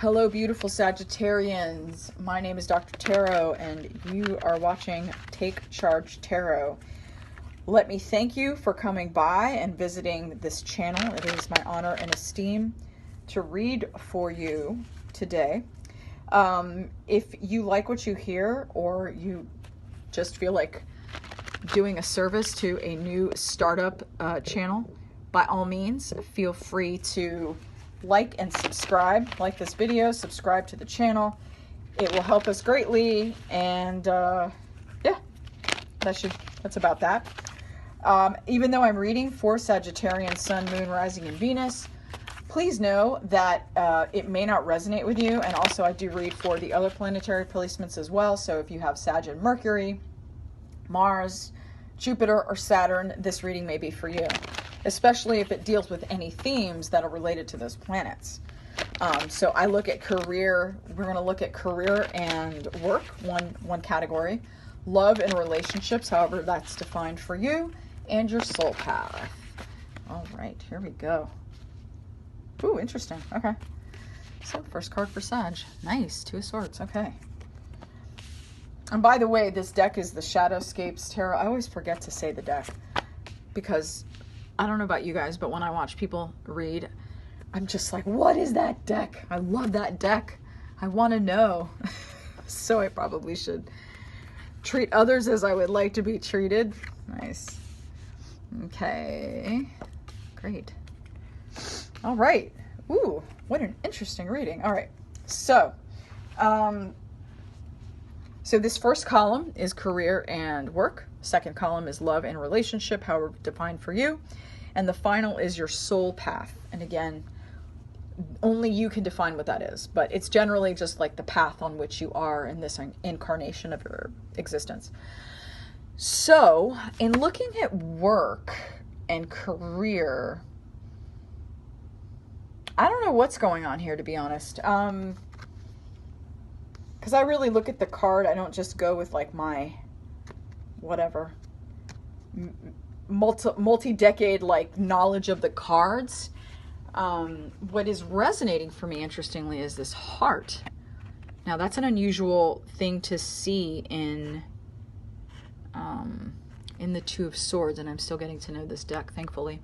Hello, beautiful Sagittarians. My name is Dr. Tarot, and you are watching Take Charge Tarot. Let me thank you for coming by and visiting this channel. It is my honor and esteem to read for you today. If you like what you hear, or you just feel like doing a service to a new startup channel, by all means, feel free to like and subscribe. Like this video, subscribe to the channel. It will help us greatly. And yeah, that's about that. Even though I'm reading for Sagittarian, Sun, Moon, Rising, and Venus, please know that it may not resonate with you. And also I do read for the other planetary placements as well. So if you have Sag and Mercury, Mars, Jupiter, or Saturn, this reading may be for you, especially if it deals with any themes that are related to those planets. So I look at career. We're going to look at career and work, one category. Love and relationships, however that's defined for you, and your soul path. All right, here we go. Ooh, interesting. Okay. So first card for Sag. Nice. Two of Swords. Okay. And by the way, this deck is the Shadowscapes Tarot. I always forget to say the deck because I don't know about you guys, but when I watch people read, I'm just like, what is that deck? I love that deck. I want to know. So I probably should treat others as I would like to be treated. Nice. Okay. Great. All right. Ooh, what an interesting reading. All right. So, so this first column is career and work. Second column is love and relationship, however defined for you. And the final is your soul path. And again, only you can define what that is, but it's generally just like the path on which you are in this incarnation of your existence. So in looking at work and career, I don't know what's going on here, to be honest. Because I really look at the card. I don't just go with like my whatever multi-decade like knowledge of the cards. What is resonating for me, interestingly, is this heart. Now that's an unusual thing to see in the Two of Swords, and I'm still getting to know this deck, thankfully.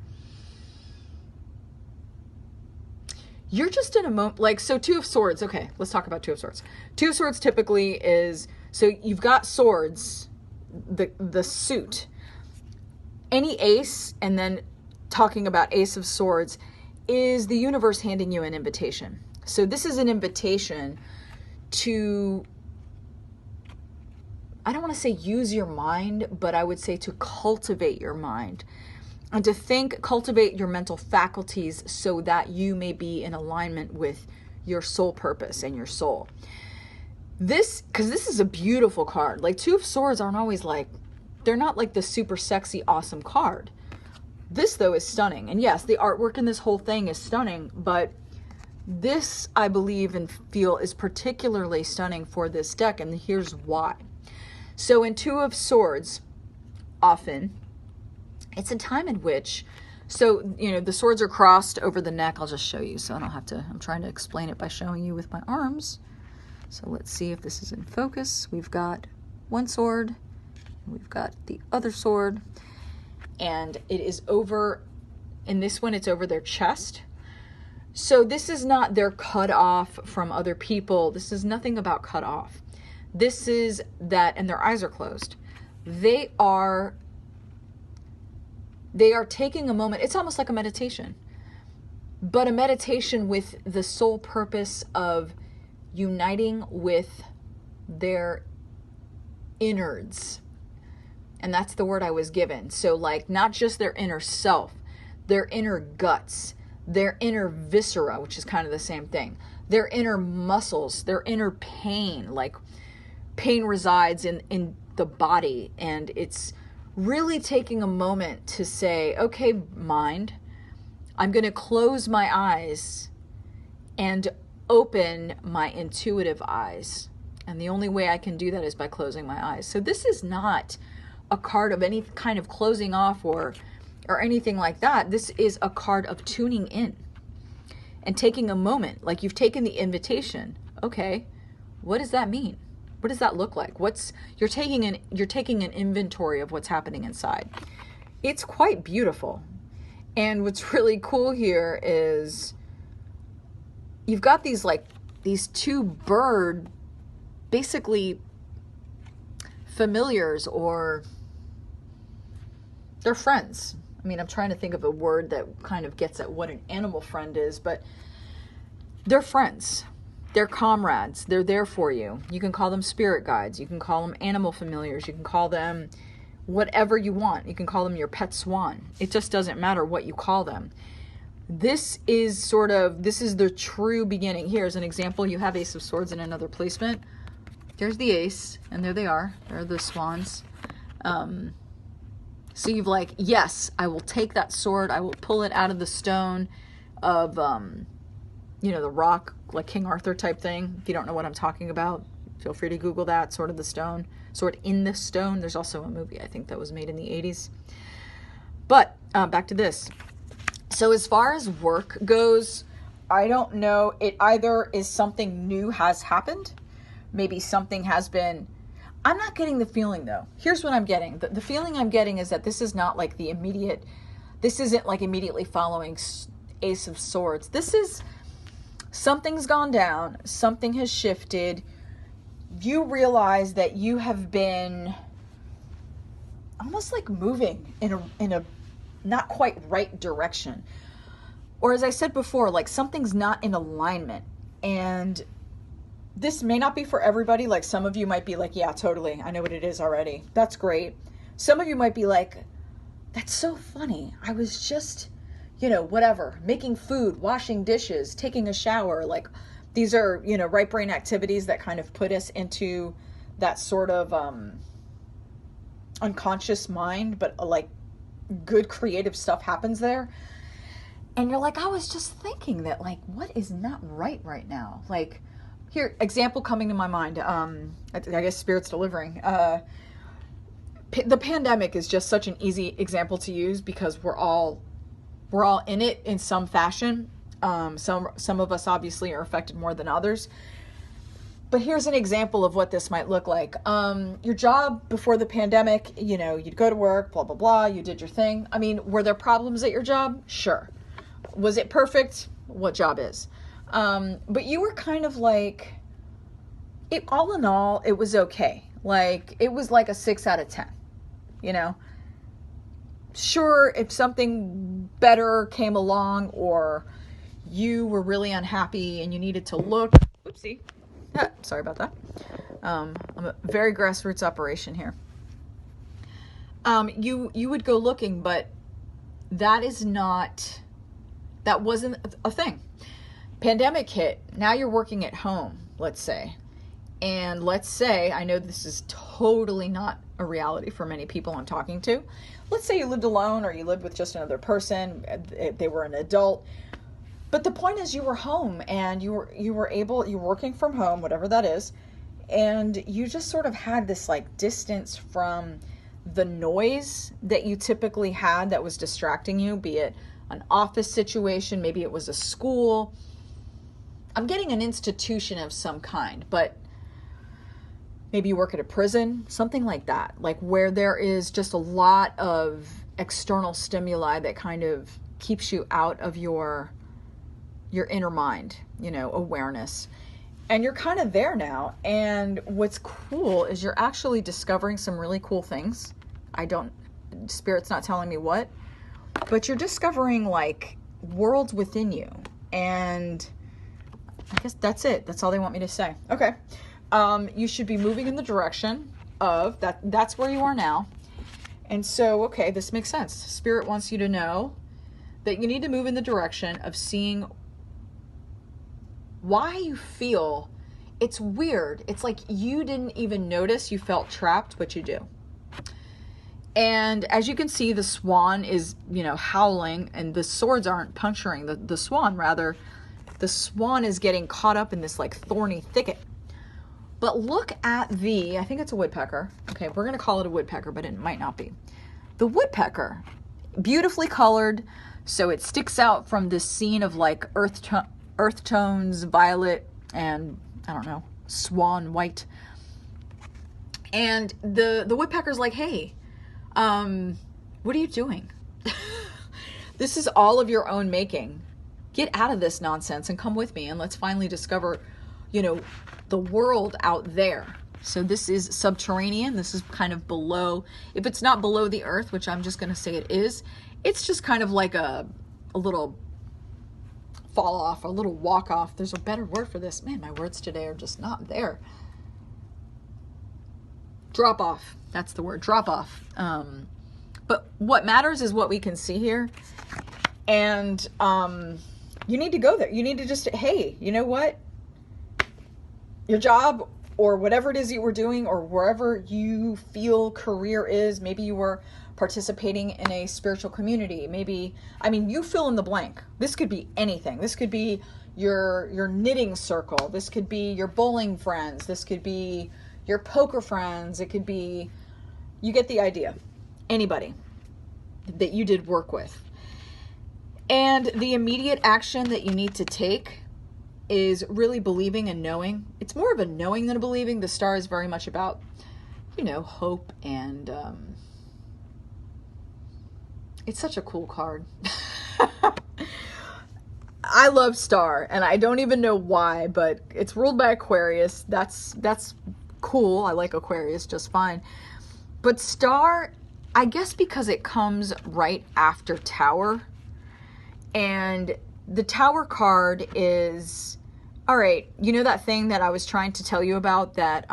You're just in a moment, like, so Two of Swords, okay, let's talk about Two of Swords. Two of Swords typically is, so you've got swords, the suit, any ace, and then talking about Ace of Swords is the universe handing you an invitation. So this is an invitation to, I don't want to say use your mind, but I would say to cultivate your mind and to think, cultivate your mental faculties so that you may be in alignment with your soul purpose and your soul. This, because this is a beautiful card. Like Two of Swords aren't always like, they're not like the super sexy, awesome card. This, though, is stunning. And yes, the artwork in this whole thing is stunning, but this, I believe and feel, is particularly stunning for this deck, and here's why. So in Two of Swords, often, it's a time in which, so, you know, the swords are crossed over the neck. I'll just show you so I don't have to, I'm trying to explain it by showing you with my arms. So let's see if this is in focus. We've got one sword, and we've got the other sword. And it is over, in this one, it's over their chest. So this is not they're cut off from other people. This is nothing about cut off. This is that, and their eyes are closed. They are taking a moment. It's almost like a meditation, but a meditation with the sole purpose of uniting with their innards. And that's the word I was given. So like not just their inner self, their inner guts, their inner viscera, which is kind of the same thing, their inner muscles, their inner pain. Like pain resides in the body, and it's really taking a moment to say, okay, mind, I'm going to close my eyes and open my intuitive eyes. And the only way I can do that is by closing my eyes. So this is not a card of any kind of closing off or anything like that. This is a card of tuning in. and taking a moment, like you've taken the invitation. Okay, what does that mean? What does that look like? You're taking an inventory of what's happening inside. It's quite beautiful. And what's really cool here is you've got these two bird, basically familiars, or they're friends. I mean, I'm trying to think of a word that kind of gets at what an animal friend is, but they're friends. They're comrades. They're there for you. You can call them spirit guides. You can call them animal familiars. You can call them whatever you want. You can call them your pet swan. It just doesn't matter what you call them. This is the true beginning. Here's an example. You have Ace of Swords in another placement. There's the ace, and there they are. There are the swans. So you've yes, I will take that sword. I will pull it out of the stone of, the rock, like King Arthur type thing. If you don't know what I'm talking about, feel free to Google that, Sword of the Stone. Sword in the Stone. There's also a movie, I think, that was made in the 80s. But back to this. So as far as work goes, I don't know. It either is something new has happened. Maybe something has been... I'm not getting the feeling, though. Here's what I'm getting. The feeling I'm getting is that this is not like the immediate... This isn't like immediately following Ace of Swords. This is... Something's gone down. Something has shifted. You realize that you have been almost like moving in a not quite right direction. Or as I said before, like something's not in alignment. And this may not be for everybody. Like some of you might be like, yeah, totally. I know what it is already. That's great. Some of you might be like, that's so funny. I was just, whatever, making food, washing dishes, taking a shower. Like these are, right brain activities that kind of put us into that sort of unconscious mind, but like good creative stuff happens there. And you're like, I was just thinking that, like, what is not right now? Like, here, example coming to my mind. I guess Spirit's delivering. The pandemic is just such an easy example to use because we're all in it in some fashion. Some of us obviously are affected more than others. But here's an example of what this might look like. Your job before the pandemic, you'd go to work, blah, blah, blah. You did your thing. I mean, were there problems at your job? Sure. Was it perfect? What job is? But you were kind of like, all in all, it was okay. Like, it was like a 6 out of 10, Sure, if something better came along or you were really unhappy and you needed to look, oopsie, sorry about that. I'm a very grassroots operation here. You would go looking, but that wasn't a thing. Pandemic hit. Now you're working at home, let's say. And let's say, I know this is totally not a reality for many people I'm talking to. Let's say you lived alone or you lived with just another person. They were an adult. But the point is you were home and you were working from home, whatever that is. And you just sort of had this like distance from the noise that you typically had that was distracting you, be it an office situation, maybe it was a school. I'm getting an institution of some kind, but maybe you work at a prison, something like that, like where there is just a lot of external stimuli that kind of keeps you out of your inner mind, awareness. And you're kind of there now. And what's cool is you're actually discovering some really cool things. Spirit's not telling me what, but you're discovering like worlds within you. And I guess that's it. That's all they want me to say. Okay. You should be moving in the direction of that. That's where you are now. And so, okay, this makes sense. Spirit wants you to know that you need to move in the direction of seeing why you feel. It's weird. It's like you didn't even notice you felt trapped, but you do. And as you can see, the swan is, howling, and the swords aren't puncturing the swan. Rather, the swan is getting caught up in this like thorny thicket. But look at I think it's a woodpecker. Okay, we're going to call it a woodpecker, but it might not be. The woodpecker, beautifully colored, so it sticks out from this scene of like earth earth tones, violet, and I don't know, swan white. And the woodpecker's like, hey, what are you doing? This is all of your own making. Get out of this nonsense and come with me, and let's finally discover, you know, the world out there. So this is subterranean. This is kind of below. If it's not below the earth, which I'm just going to say it is, it's just kind of like a little fall off, a little walk off. There's a better word for this. Man, my words today are just not there. Drop off. That's the word. Drop off. But what matters is what we can see here. And you need to go there. You need to just, hey, you know what? Your job or whatever it is you were doing, or wherever you feel career is, maybe you were participating in a spiritual community. Maybe, I mean, you fill in the blank. This could be anything. This could be your knitting circle. This could be your bowling friends. This could be your poker friends. It could be, you get the idea. Anybody that you did work with. And the immediate action that you need to take is really believing and knowing. It's more of a knowing than a believing. The star is very much about, you know, hope, and it's such a cool card. I love star, and I don't even know why, but it's ruled by Aquarius. That's cool. I like Aquarius just fine. But star, I guess because it comes right after Tower, and the Tower card is, all right, you know that thing that I was trying to tell you about, that,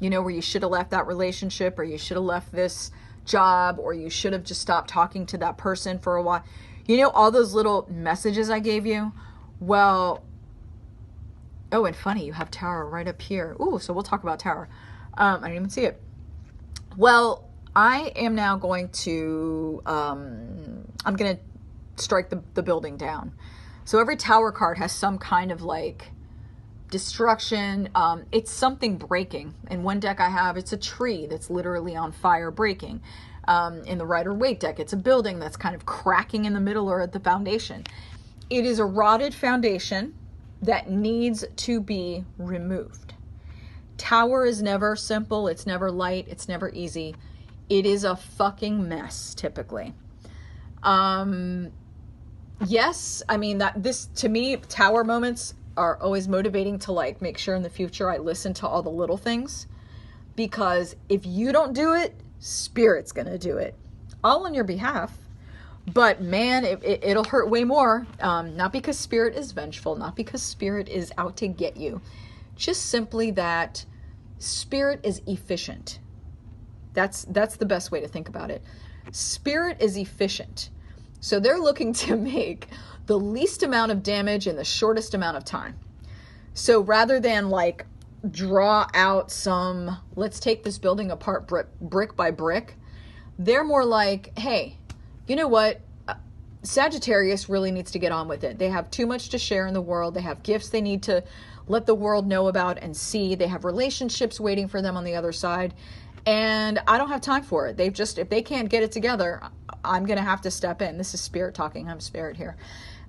you know, where you should have left that relationship, or you should have left this job, or you should have just stopped talking to that person for a while. You know, all those little messages I gave you? Well, oh, and funny, you have Tower right up here. Ooh, so we'll talk about Tower. I didn't even see it. Well, I am now going to, I'm going to strike the building down. So every Tower card has some kind of like destruction. It's something breaking. In one deck I have, it's a tree that's literally on fire breaking. In the Rider-Waite deck, it's a building that's kind of cracking in the middle or at the foundation. It is a rotted foundation that needs to be removed. Tower is never simple. It's never light. It's never easy. It is a fucking mess, typically. Yes, I mean, that this, to me, Tower moments are always motivating to like make sure in the future I listen to all the little things, because if you don't do it, Spirit's gonna do it all on your behalf. But man, it'll hurt way more. Not because Spirit is vengeful, not because Spirit is out to get you, just simply that Spirit is efficient. That's the best way to think about it. Spirit is efficient. So they're looking to make the least amount of damage in the shortest amount of time. So rather than like draw out some, let's take this building apart brick by brick, they're more like, hey, you know what? Sagittarius really needs to get on with it. They have too much to share in the world. They have gifts they need to let the world know about and see. They have relationships waiting for them on the other side. And I don't have time for it. They've just, if they can't get it together, I'm going to have to step in. This is Spirit talking. I'm Spirit here.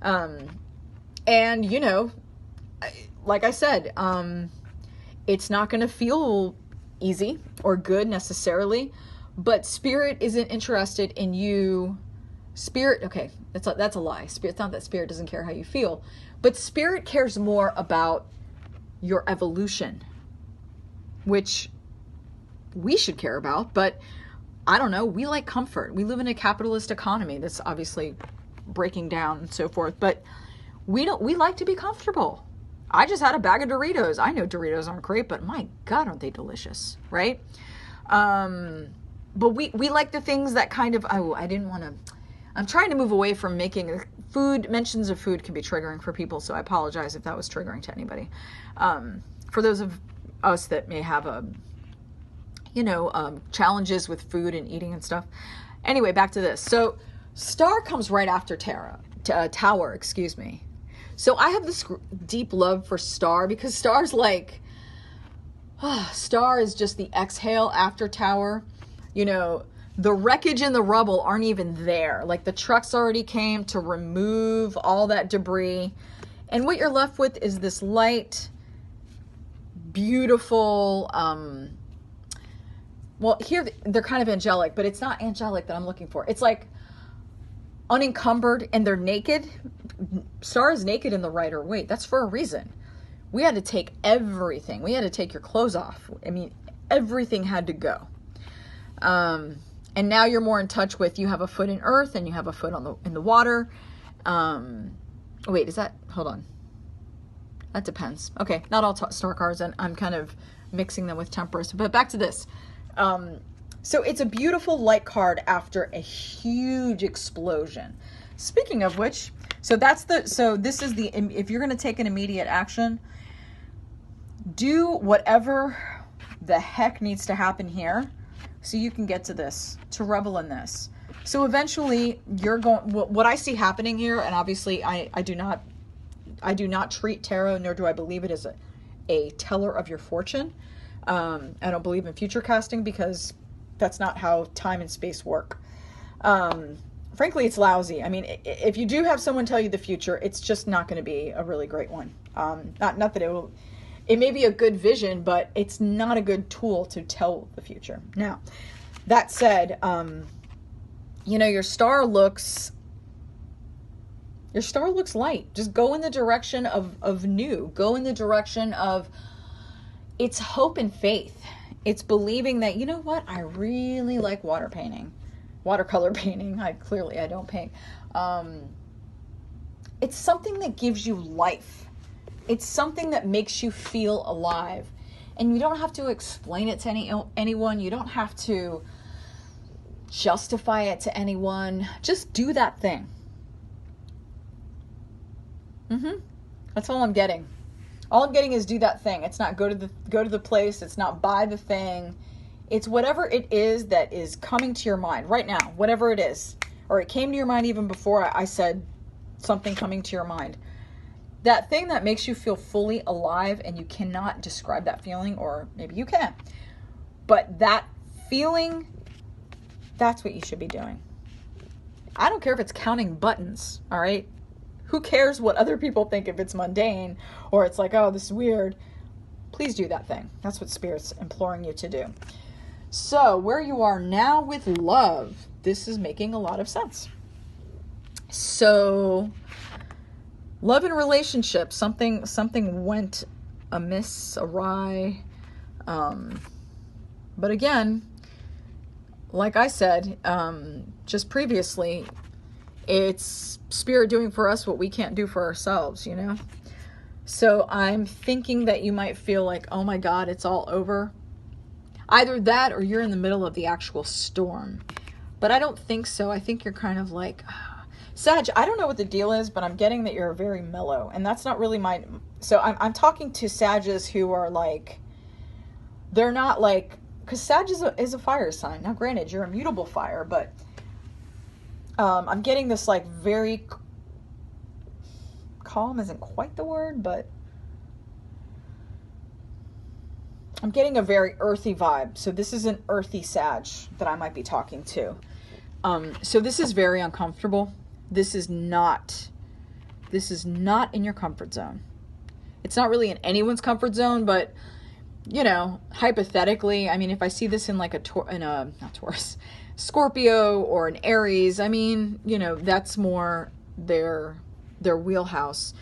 And, you know, like I said, it's not going to feel easy or good necessarily, but Spirit isn't interested in you. Spirit, okay, that's a lie. It's not that Spirit doesn't care how you feel, but Spirit cares more about your evolution, which we should care about. But I don't know, we like comfort. We live in a capitalist economy that's obviously breaking down and so forth, but we like to be comfortable. I just had a bag of Doritos. I know Doritos aren't great, but my God, aren't they delicious, right? But we like the things that kind of, I'm trying to move away from making food, mentions of food can be triggering for people, so I apologize if that was triggering to anybody. For those of us that may have challenges with food and eating and stuff. Anyway, back to this. So Star comes right after Tower, excuse me. So I have this deep love for Star, because Star's like, Star is just the exhale after Tower. You know, the wreckage and the rubble aren't even there. Like the trucks already came to remove all that debris. And what you're left with is this light, beautiful, well, here they're kind of angelic, but it's not angelic that I'm looking for. It's like unencumbered, and they're naked. Star is naked in the Rider Waite. That's for a reason. We had to take everything. We had to take your clothes off. I mean, everything had to go. And now you're more in touch with, you have a foot in earth and you have a foot in the water. Wait, is that, hold on. That depends. Okay, not all star cards, and I'm kind of mixing them with temperance. But back to this. So it's a beautiful light card after a huge explosion. Speaking of which, so this is the, if you're going to take an immediate action, do whatever the heck needs to happen here so you can get to this, to revel in this. So eventually you're going, what I see happening here, and obviously I do not treat tarot, nor do I believe it as a teller of your fortune. I don't believe in future casting because that's not how time and space work. Frankly, it's lousy. I mean, if you do have someone tell you the future, it's just not going to be a really great one. Not that it may be a good vision, but it's not a good tool to tell the future. Now, that said, your star looks light. Just go in the direction of new. Go in the direction of, it's hope and faith. It's believing that, you know what, I really like watercolor painting. I don't paint. It's something that gives you life. It's something that makes you feel alive. And you don't have to explain it to anyone. You don't have to justify it to anyone. Just do that thing. That's all I'm getting. All I'm getting is do that thing. It's not go to the place. It's not buy the thing. It's whatever it is that is coming to your mind right now, whatever it is. Or it came to your mind even before I said something coming to your mind. That thing that makes you feel fully alive, and you cannot describe that feeling, or maybe you can. But that feeling, that's what you should be doing. I don't care if it's counting buttons, all right? Who cares what other people think if it's mundane or it's like, oh, this is weird. Please do that thing. That's what Spirit's imploring you to do. So where you are now with love, this is making a lot of sense. So love and relationships, something went amiss, awry. But again, like I said, just previously, it's Spirit doing for us what we can't do for ourselves, So I'm thinking that you might feel like, oh my God, it's all over. Either that or you're in the middle of the actual storm. But I don't think so. I think you're kind of like, Sag, I don't know what the deal is, but I'm getting that you're very mellow. And that's not really so I'm talking to Sages who are like, they're not like, because Sag is a fire sign. Now granted, you're a mutable fire, but I'm getting this like very calm isn't quite the word, but I'm getting a very earthy vibe. So this is an earthy Sag that I might be talking to. So this is very uncomfortable. This is not in your comfort zone. It's not really in anyone's comfort zone, but hypothetically, I mean, if I see this in like not Taurus, Scorpio or an Aries, I mean, that's more their wheelhouse.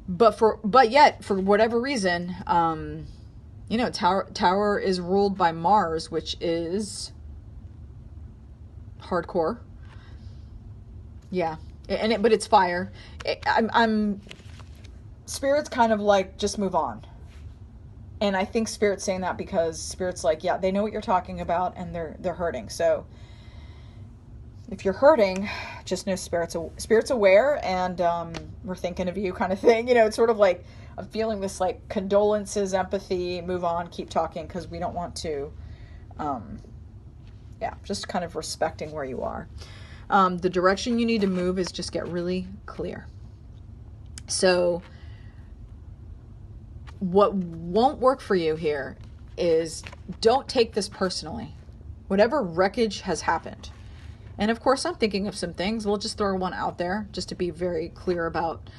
But yet, for whatever reason, Tower is ruled by Mars, which is hardcore. Yeah, but it's fire. I'm Spirit's kind of like, just move on. And I think Spirit's saying that because Spirit's like, yeah, they know what you're talking about, and they're hurting. So if you're hurting, just know Spirit's aware, and we're thinking of you, kind of thing. It's sort of like I'm feeling this like condolences, empathy, move on, keep talking, because we don't want to. Just kind of respecting where you are. The direction you need to move is just get really clear. So what won't work for you here is, don't take this personally. Whatever wreckage has happened. And of course, I'm thinking of some things. We'll just throw one out there just to be very clear about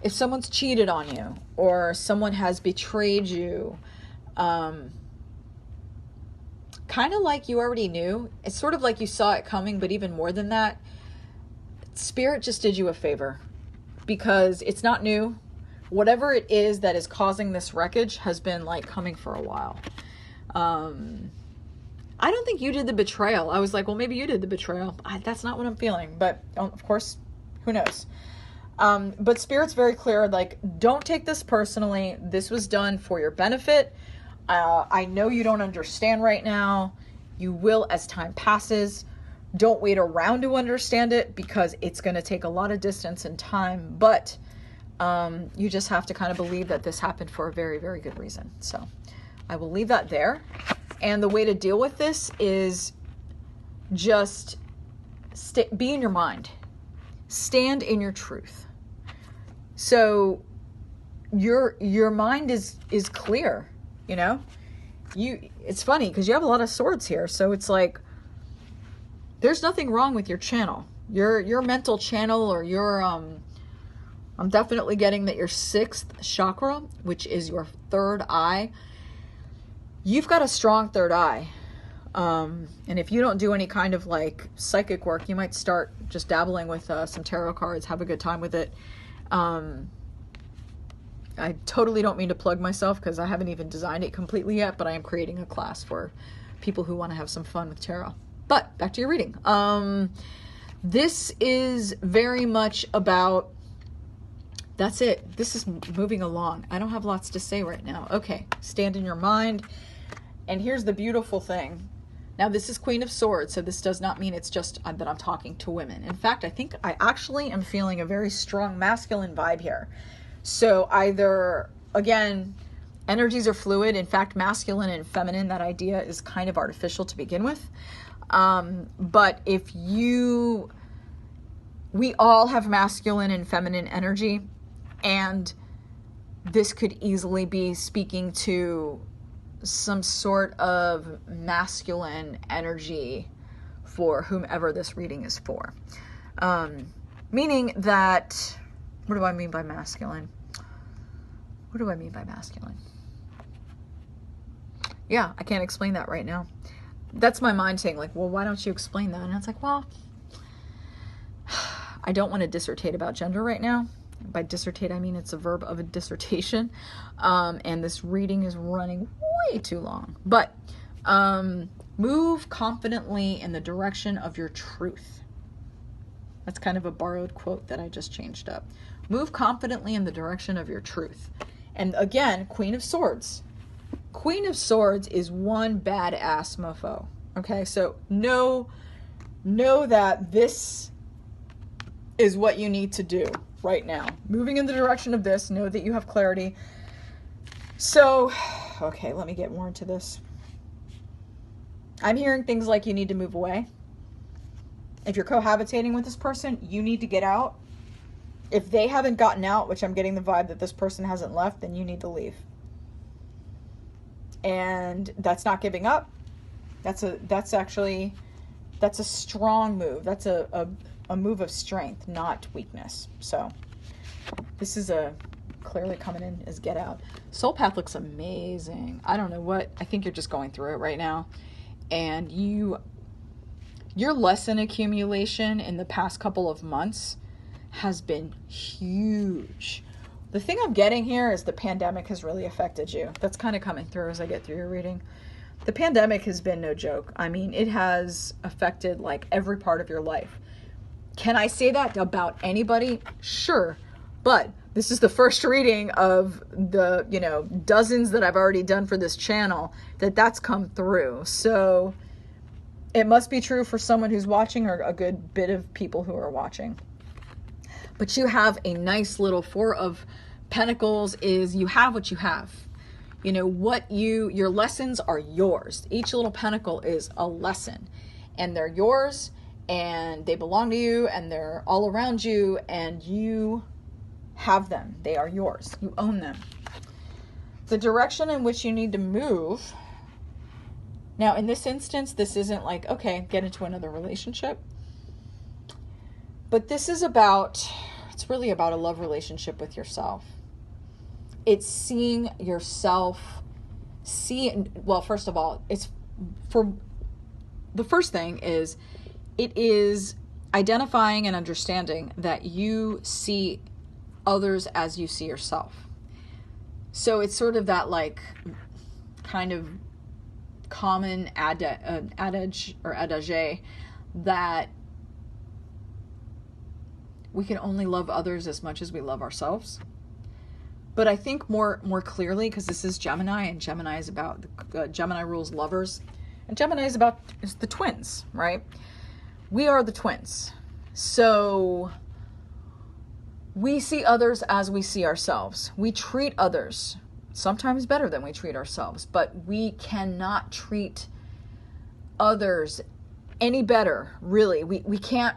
if someone's cheated on you or someone has betrayed you, kind of like you already knew. It's sort of like you saw it coming, but even more than that, Spirit just did you a favor because it's not new. Whatever it is that is causing this wreckage has been like coming for a while. I don't think you did the betrayal. I was like, well, maybe you did the betrayal. That's not what I'm feeling. But of course, who knows? But Spirit's very clear, like, don't take this personally. This was done for your benefit. I know you don't understand right now. You will as time passes. Don't wait around to understand it because it's going to take a lot of distance and time. But you just have to kind of believe that this happened for a very, very good reason. So I will leave that there. And the way to deal with this is just be in your mind. Stand in your truth. So your mind is clear, you know? It's funny because you have a lot of swords here. So it's like there's nothing wrong with your channel. Your mental channel or your I'm definitely getting that your 6th chakra, which is your 3rd eye, you've got a strong 3rd eye. And if you don't do any kind of like psychic work, you might start just dabbling with some tarot cards, have a good time with it. I totally don't mean to plug myself because I haven't even designed it completely yet, but I am creating a class for people who want to have some fun with tarot. But back to your reading. This is very much about, that's it. This is moving along. I don't have lots to say right now. Okay, stand in your mind. And here's the beautiful thing. Now, this is Queen of Swords, so this does not mean it's just that I'm talking to women. In fact, I think I actually am feeling a very strong masculine vibe here. So either, again, energies are fluid. In fact, masculine and feminine, that idea is kind of artificial to begin with. But we all have masculine and feminine energy, and this could easily be speaking to some sort of masculine energy for whomever this reading is for. Meaning that, what do I mean by masculine? What do I mean by masculine? Yeah, I can't explain that right now. That's my mind saying like, well, why don't you explain that? And it's like, well, I don't want to dissertate about gender right now. By dissertate, I mean it's a verb of a dissertation. And this reading is running way too long. But move confidently in the direction of your truth. That's kind of a borrowed quote that I just changed up. Move confidently in the direction of your truth. And again, Queen of Swords. Queen of Swords is one badass mofo. Okay, so know that this is what you need to do right now. Moving in the direction of this, know that you have clarity. So, okay, let me get more into this. I'm hearing things like you need to move away. If you're cohabitating with this person, you need to get out. If they haven't gotten out, which I'm getting the vibe that this person hasn't left, then you need to leave. And that's not giving up. That's a strong move. That's a move of strength, not weakness. So this is clearly coming in as get out. Soul Path looks amazing. I don't know what, I think you're just going through it right now. And your lesson accumulation in the past couple of months has been huge. The thing I'm getting here is the pandemic has really affected you. That's kind of coming through as I get through your reading. The pandemic has been no joke. I mean, it has affected like every part of your life. Can I say that about anybody? Sure. But this is the first reading of the, dozens that I've already done for this channel that's come through. So it must be true for someone who's watching or a good bit of people who are watching. But you have a nice little Four of Pentacles is you have what you have. Your lessons are yours. Each little pentacle is a lesson and they're yours and they belong to you and they're all around you and you have them. They are yours. You own them. The direction in which you need to move. Now, in this instance, this isn't like, okay, get into another relationship. But this is about it's really about a love relationship with yourself. It's seeing yourself, well, first of all, it's for the first thing is it is identifying and understanding that you see others as you see yourself. So it's sort of that like kind of common adage or adage that we can only love others as much as we love ourselves. But I think more clearly, because this is Gemini, and Gemini is about, Gemini rules lovers, and Gemini is the twins, right? We are the twins. So we see others as we see ourselves. We treat others sometimes better than we treat ourselves, but we cannot treat others any better, really. We can't.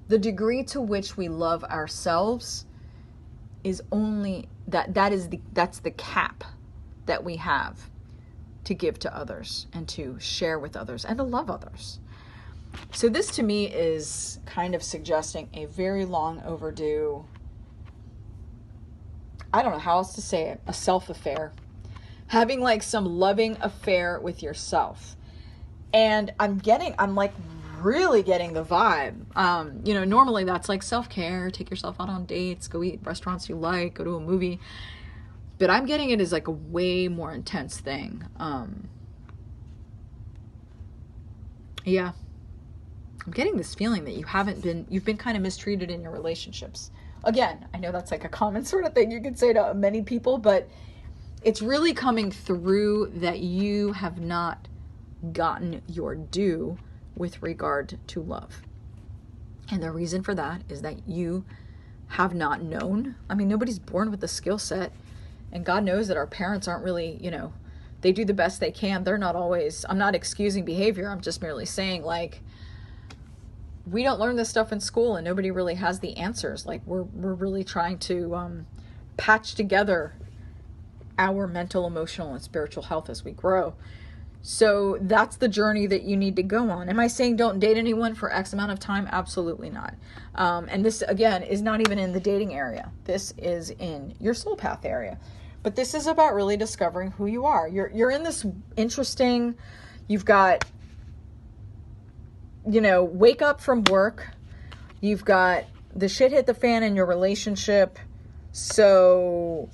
The degree to which we love ourselves is only that's the cap that we have to give to others and to share with others and to love others. So this to me is kind of suggesting a very long overdue, I don't know how else to say it, a self-affair. Having like some loving affair with yourself. And I'm like really getting the vibe. Normally that's like self-care, take yourself out on dates, go eat restaurants you like, go to a movie. But I'm getting it as like a way more intense thing. Yeah. I'm getting this feeling that you've been kind of mistreated in your relationships. Again, I know that's like a common sort of thing you could say to many people, but it's really coming through that you have not gotten your due with regard to love. And the reason for that is that you have not known. I mean, nobody's born with the skill set, and God knows that our parents aren't really, they do the best they can. They're not always, I'm not excusing behavior. I'm just merely saying, like, we don't learn this stuff in school, and nobody really has the answers. Like, we're really trying to patch together our mental, emotional, and spiritual health as we grow. So that's the journey that you need to go on. Am I saying don't date anyone for X amount of time? Absolutely not. And this, again, is not even in the dating area. This is in your soul path area. But this is about really discovering who you are. You're in this interesting, you've got, wake up from work. You've got the shit hit the fan in your relationship. So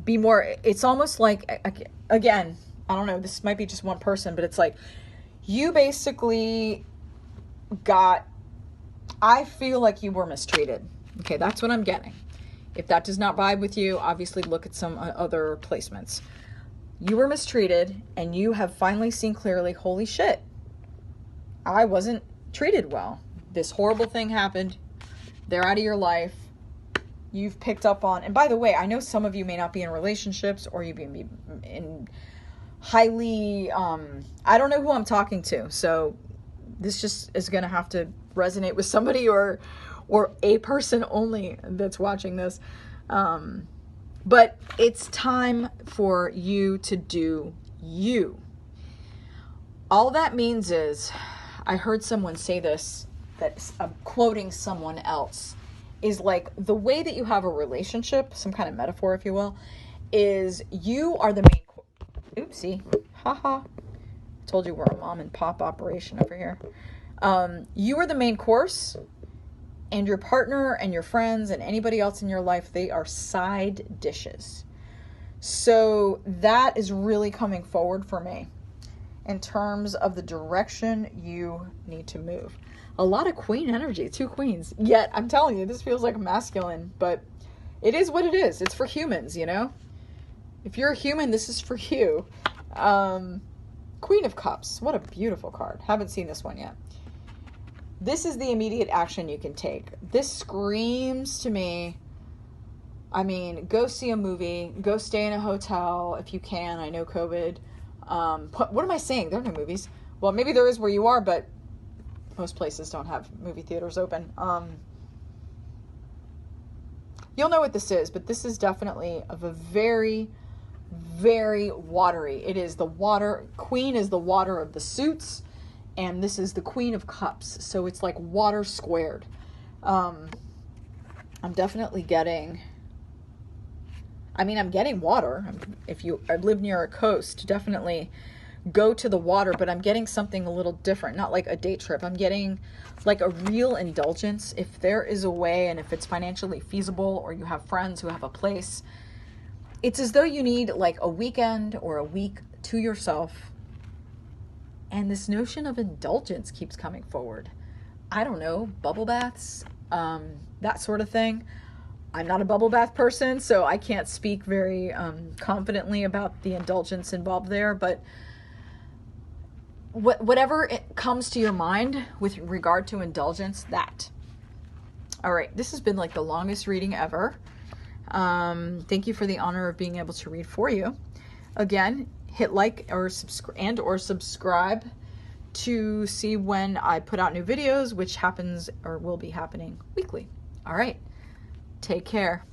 be more, it's almost like, again, I don't know, this might be just one person, but it's like you basically I feel like you were mistreated. Okay, that's what I'm getting. If that does not vibe with you, obviously look at some other placements. You were mistreated, and you have finally seen clearly, holy shit, I wasn't treated well. This horrible thing happened. They're out of your life. You've picked up on, and by the way, I know some of you may not be in relationships, or you be in highly, I don't know who I'm talking to. So this just is going to have to resonate with somebody or a person only that's watching this. But it's time for you to do you. All that means is, I heard someone say this, that I'm quoting someone else, is like the way that you have a relationship, some kind of metaphor, if you will, is you are the main, oopsie, haha, told you we're a mom and pop operation over here. You are the main course, and your partner and your friends and anybody else in your life, they are side dishes. So that is really coming forward for me in terms of the direction you need to move. A lot of queen energy, 2 queens. Yet, I'm telling you, this feels like masculine, but it is what it is. It's for humans, If you're a human, this is for you. Queen of Cups. What a beautiful card. Haven't seen this one yet. This is the immediate action you can take. This screams to me, I mean, go see a movie, go stay in a hotel if you can. I know COVID. What am I saying? There are no movies. Well, maybe there is where you are, but most places don't have movie theaters open. You'll know what this is, but this is definitely of a very, very watery. It is the water. Queen is the water of the suits, and this is the Queen of Cups. So it's like water squared. I'm definitely getting, I mean, I'm getting water. If you live near a coast, definitely go to the water, but I'm getting something a little different, not like a day trip. I'm getting like a real indulgence. If there is a way, and if it's financially feasible, or you have friends who have a place, it's as though you need like a weekend or a week to yourself. And this notion of indulgence keeps coming forward. I don't know, bubble baths, that sort of thing. I'm not a bubble bath person, so I can't speak very confidently about the indulgence involved there, but whatever it comes to your mind with regard to indulgence, that. All right, this has been like the longest reading ever. Thank you for the honor of being able to read for you. Again, hit like or subscribe to see when I put out new videos, which happens or will be happening weekly. All right, take care.